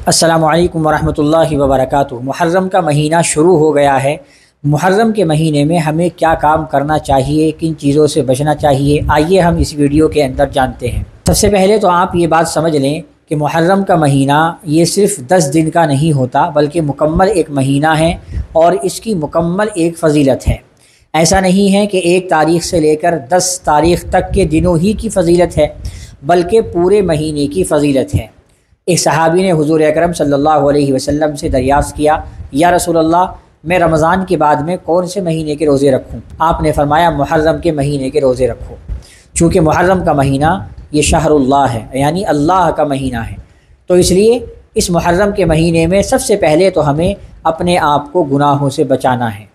السلام علیکم ورحمۃ اللہ وبرکاتہ۔ محرم کا مہینہ شروع ہو گیا ہے۔ محرم کے مہینے میں ہمیں کیا کام کرنا چاہیے، کن چیزوں سے بچنا چاہیے، آئیے ہم اس ویڈیو کے اندر جانتے ہیں۔ سب سے پہلے تو آپ یہ بات سمجھ لیں کہ محرم کا مہینہ یہ صرف 10 دن کا نہیں ہوتا، بلکہ مکمل ایک مہینہ ہے اور اس کی مکمل ایک فضیلت ہے۔ ایسا نہیں ہے کہ 1 تاریخ سے لے کر 10 تاریخ تک کے دنوں ہی کی فضیلت ہے، بلکہ پورے مہینے کی فضیلت ہے۔ ایک صحابی نے حضور اکرم صلی اللہ علیہ وسلم سے دریافت کیا، یا رسول اللہ، میں رمضان کے بعد میں کون سے مہینے کے روزے رکھوں؟ آپ نے فرمایا محرم کے مہینے کے روزے رکھو، چونکہ محرم کا مہینہ یہ شہر اللہ ہے، یعنی اللہ کا مہینہ ہے۔ تو اس لیے اس محرم کے مہینے میں سب سے پہلے تو ہمیں اپنے آپ کو گناہوں سے بچانا ہے۔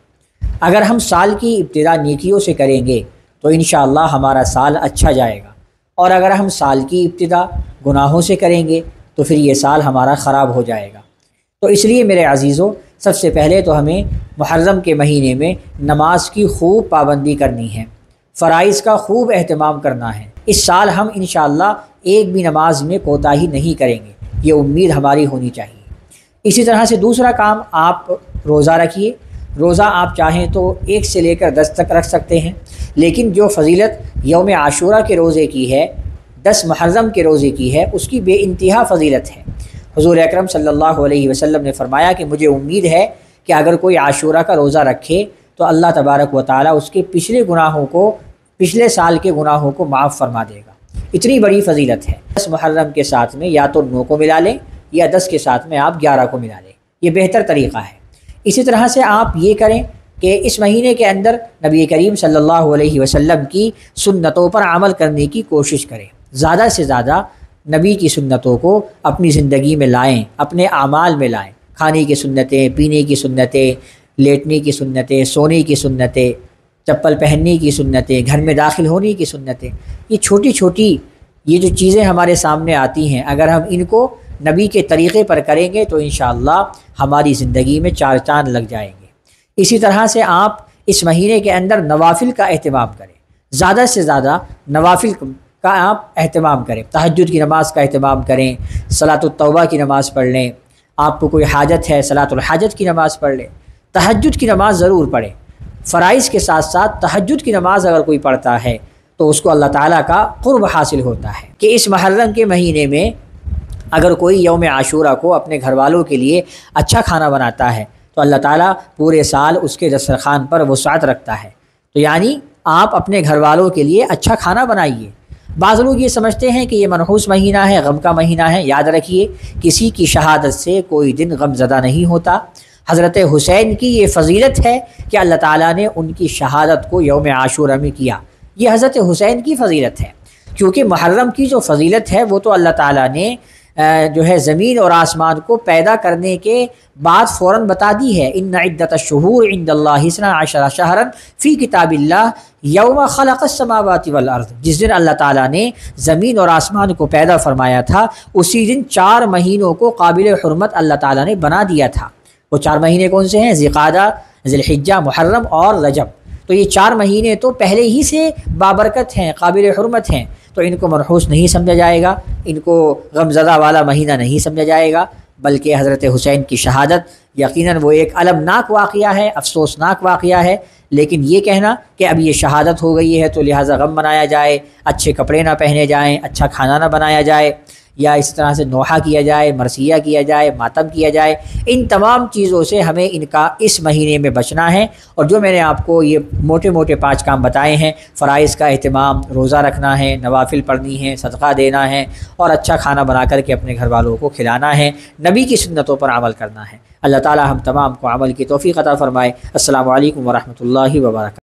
اگر ہم سال کی ابتدا نیکیوں سے کریں گے تو انشاءاللہ ہمارا سال اچھا جائے گا، اور اگر ہم سال کی ابتدا گناہوں سے کریں گے تو پھر یہ سال ہمارا خراب ہو جائے گا۔ تو اس لیے میرے عزیزوں، سب سے پہلے تو ہمیں محرم کے مہینے میں نماز کی خوب پابندی کرنی ہے، فرائض کا خوب اہتمام کرنا ہے۔ اس سال ہم انشاءاللہ ایک بھی نماز میں کوتاہی نہیں کریں گے، یہ امید ہماری ہونی چاہیے۔ اسی طرح سے دوسرا کام، آپ روزہ رکھیے۔ روزہ آپ چاہیں تو 1 سے لے کر 10 تک رکھ سکتے ہیں، لیکن جو فضیلت یوم عاشورہ کے روزے کی ہے، 10 محرم کے روزے کی ہے، اس کی بے انتہا فضیلت ہے۔ حضور اکرم صلی اللہ علیہ وسلم نے فرمایا کہ مجھے امید ہے کہ اگر کوئی عاشورہ کا روزہ رکھے تو اللہ تبارک و تعالیٰ اس کے پچھلے گناہوں کو، پچھلے سال کے گناہوں کو معاف فرما دے گا۔ اتنی بڑی فضیلت ہے۔ 10 محرم کے ساتھ میں یا تو 9 کو ملا لیں، یا 10 کے ساتھ میں آپ 11 کو ملا لیں، یہ بہتر طریقہ ہے۔ اسی طرح سے آپ یہ کریں کہ اس مہینے کے اندر نبی کریم صلی اللہ علیہ وسلم کی سنتوں پر عمل کرنے کی کوشش کریں، زیادہ سے زیادہ نبی کی سنتوں کو اپنی زندگی میں لائیں، اپنے اعمال میں لائیں۔ کھانے کی سنتیں، پینے کی سنتیں، لیٹنے کی سنتیں، سونے کی سنتیں، چپل پہننے کی سنتیں، گھر میں داخل ہونے کی سنتیں، یہ چھوٹی چھوٹی یہ جو چیزیں ہمارے سامنے آتی ہیں، اگر ہم ان کو نبی کے طریقے پر کریں گے تو انشاءاللہ ہماری زندگی میں 4 چاند لگ جائیں گے۔ اسی طرح سے آپ اس مہینے کے اندر نوافل کا اہتمام کریں، زیادہ سے زیادہ نوافل کا آپ اہتمام کریں۔ تہجد کی نماز کا اہتمام کریں، صلاۃ التوبہ کی نماز پڑھ لیں۔ آپ کو کوئی حاجت ہے، صلاۃ الحاجت کی نماز پڑھ لیں۔ تہجد کی نماز ضرور پڑھیں۔ فرائض کے ساتھ ساتھ تہجد کی نماز اگر کوئی پڑھتا ہے تو اس کو اللہ تعالیٰ کا قرب حاصل ہوتا ہے۔ کہ اس محرم کے مہینے میں اگر کوئی یوم عاشورہ کو اپنے گھر والوں کے لیے اچھا کھانا بناتا ہے تو اللہ تعالیٰ پورے سال اس کے دسترخوان پر وسعت رکھتا ہے۔ تو یعنی آپ اپنے گھر والوں کے لیے اچھا کھانا بنائیے۔ بعض لوگ یہ سمجھتے ہیں کہ یہ منحوس مہینہ ہے، غم کا مہینہ ہے۔ یاد رکھیے، کسی کی شہادت سے کوئی دن غم زدہ نہیں ہوتا۔ حضرت حسین کی یہ فضیلت ہے کہ اللہ تعالیٰ نے ان کی شہادت کو یوم عاشورہ میں کیا، یہ حضرت حسین کی فضیلت ہے۔ کیونکہ محرم کی جو فضیلت ہے وہ تو اللہ تعالیٰ نے جو ہے زمین اور آسمان کو پیدا کرنے کے بعد فوراً بتا دی ہے۔ ان عدۃ الشہور عند اللہ 12 شہرا فی کتاب اللہ یوم خلق السماوات والارض۔ جس دن اللہ تعالیٰ نے زمین اور آسمان کو پیدا فرمایا تھا، اسی دن 4 مہینوں کو قابل حرمت اللہ تعالیٰ نے بنا دیا تھا۔ وہ 4 مہینے کون سے ہیں؟ ذی القعدہ، ذی الحجہ، محرم اور رجب۔ تو یہ 4 مہینے تو پہلے ہی سے بابرکت ہیں، قابل حرمت ہیں، تو ان کو منحوس نہیں سمجھا جائے گا، ان کو غمزدہ والا مہینہ نہیں سمجھا جائے گا، بلکہ حضرت حسین کی شہادت یقیناً وہ ایک المناک واقعہ ہے، افسوسناک واقعہ ہے۔ لیکن یہ کہنا کہ اب یہ شہادت ہو گئی ہے تو لہٰذا غم منایا جائے، اچھے کپڑے نہ پہنے جائیں، اچھا کھانا نہ بنایا جائے، یا اس طرح سے نوحہ کیا جائے، مرثیہ کیا جائے، ماتم کیا جائے، ان تمام چیزوں سے ہمیں ان کا اس مہینے میں بچنا ہے۔ اور جو میں نے آپ کو یہ موٹے موٹے 5 کام بتائے ہیں، فرائض کا اہتمام، روزہ رکھنا ہے، نوافل پڑھنی ہے، صدقہ دینا ہے، اور اچھا کھانا بنا کر کے اپنے گھر والوں کو کھلانا ہے، نبی کی سنتوں پر عمل کرنا ہے۔ اللہ تعالی ہم تمام کو عمل کی توفیق عطا فرمائے۔ السلام علیکم ورحمۃ اللہ وبرکاتہ۔